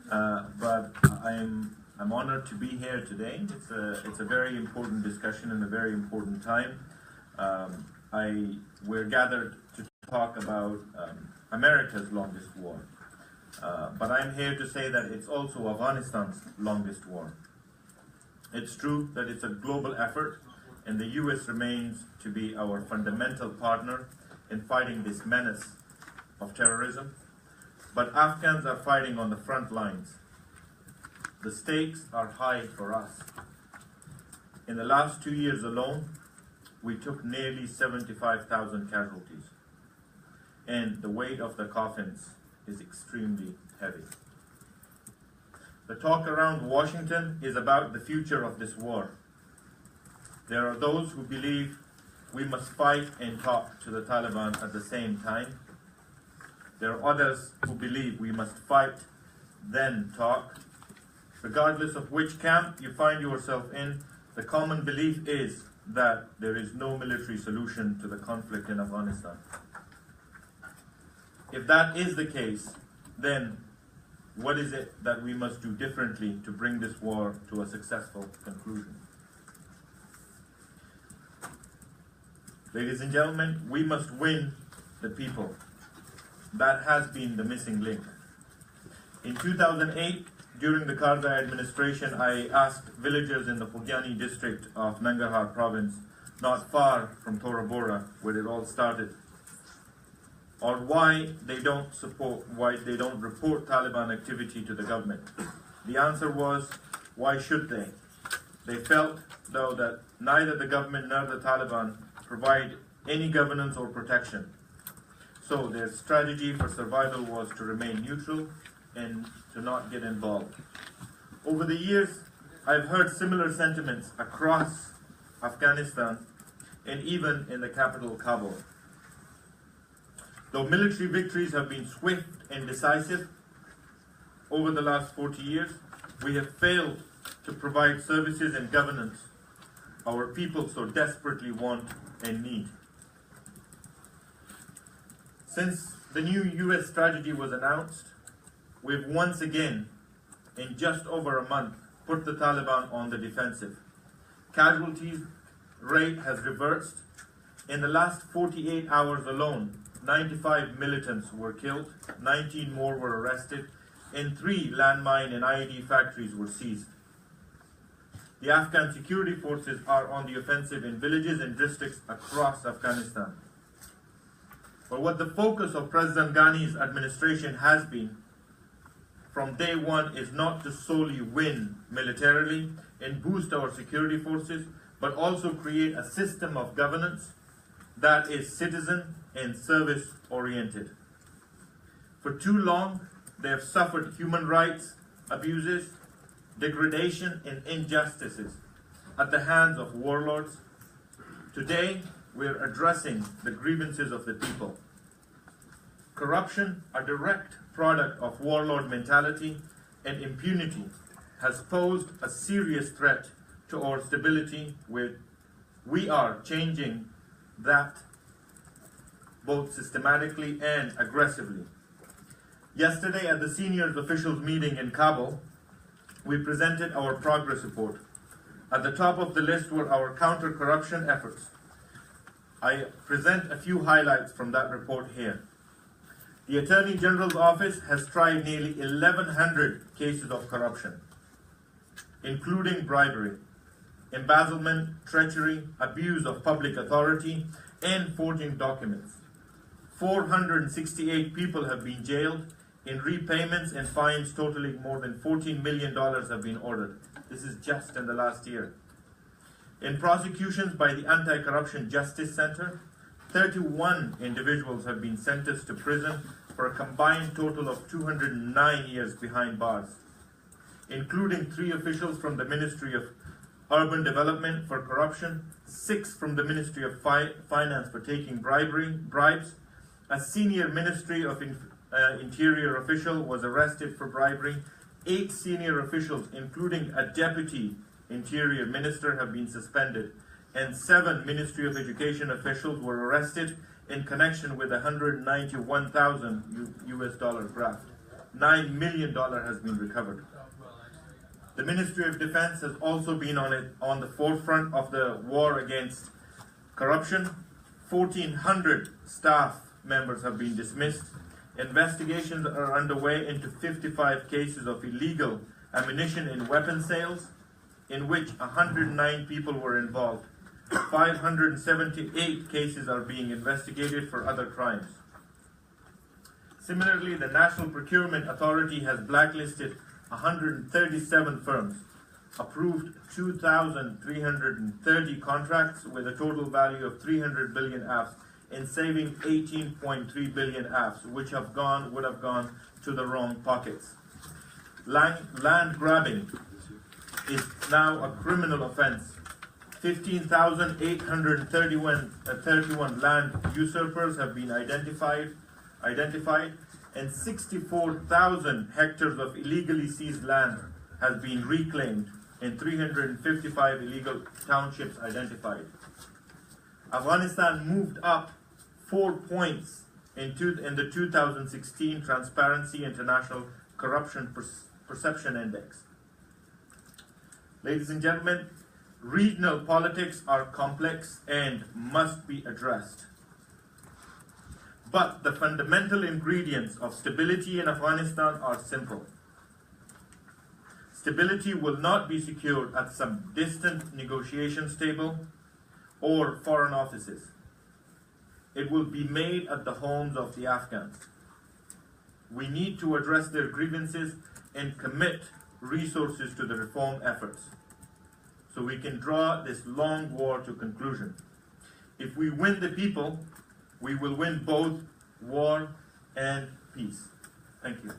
but I'm honored to be here today. It's a very important discussion and a very important time. We're gathered to talk about America's longest war, but I'm here to say that it's also Afghanistan's longest war. It's true that it's a global effort, and the US remains to be our fundamental partner in fighting this menace of terrorism. But Afghans are fighting on the front lines. The stakes are high for us. In the last 2 years alone, we took nearly 75,000 casualties, and the weight of the coffins is extremely heavy. The talk around Washington is about the future of this war. There are those who believe we must fight and talk to the Taliban at the same time. There are others who believe we must fight, then talk. Regardless of which camp you find yourself in, the common belief is that there is no military solution to the conflict in Afghanistan. If that is the case, then what is it that we must do differently to bring this war to a successful conclusion? Ladies and gentlemen, we must win the people. That has been the missing link. In 2008, during the Karzai administration, I asked villagers in the Khogyani district of Nangarhar province, not far from Tora Bora, where it all started, or why they don't report Taliban activity to the government. The answer was, why should they? They felt, though, that neither the government nor the Taliban provide any governance or protection. So their strategy for survival was to remain neutral and to not get involved. Over the years, I've heard similar sentiments across Afghanistan and even in the capital, Kabul. Though military victories have been swift and decisive over the last 40 years, we have failed to provide services and governance our people so desperately want and need. Since the new US strategy was announced, we've once again, in just over a month, put the Taliban on the defensive. Casualties rate has reversed. In the last 48 hours alone, 95 militants were killed, 19 more were arrested, and 3 landmine and IED factories were seized. The Afghan security forces are on the offensive in villages and districts across Afghanistan. But what the focus of President Ghani's administration has been from day one is not to solely win militarily and boost our security forces, but also create a system of governance that is citizen and service oriented. For too long, they have suffered human rights abuses, degradation, and injustices at the hands of warlords. Today, we are addressing the grievances of the people. Corruption, a direct product of warlord mentality and impunity, has posed a serious threat to our stability. We are changing that both systematically and aggressively. Yesterday at the senior officials meeting in Kabul, we presented our progress report. At the top of the list were our counter-corruption efforts. I present a few highlights from that report here. The Attorney General's office has tried nearly 1,100 cases of corruption, including bribery, embezzlement, treachery, abuse of public authority, and forging documents. 468 people have been jailed, and repayments and fines totaling more than $14 million have been ordered. This is just in the last year. In prosecutions by the Anti-Corruption Justice Center, 31 individuals have been sentenced to prison for a combined total of 209 years behind bars, including 3 officials from the Ministry of Urban Development for corruption, 6 from the Ministry of Finance for taking bribes. A senior Ministry of Interior official was arrested for bribery. 8 senior officials, including a deputy Interior Minister, have been suspended, and 7 Ministry of Education officials were arrested in connection with a $191,000 US graft. $9 million has been recovered. The Ministry of Defense has also been on the forefront of the war against corruption. 1,400 staff members have been dismissed. Investigations are underway into 55 cases of illegal ammunition and weapon sales, in which 109 people were involved. 578 cases are being investigated for other crimes. Similarly, the National Procurement Authority has blacklisted 137 firms, approved 2,330 contracts with a total value of 300 billion AFs, and saving 18.3 billion AFs, which would have gone to the wrong pockets. Land grabbing is now a criminal offense. 15,831 land usurpers have been identified, and 64,000 hectares of illegally seized land has been reclaimed, and 355 illegal townships identified. Afghanistan moved up 4 points in the 2016 Transparency International Corruption Perception Index. Ladies and gentlemen, regional politics are complex and must be addressed. But the fundamental ingredients of stability in Afghanistan are simple. Stability will not be secured at some distant negotiations table or foreign offices. It will be made at the homes of the Afghans. We need to address their grievances and commit resources to the reform efforts so we can draw this long war to conclusion. If we win the people, we will win both war and peace. Thank you.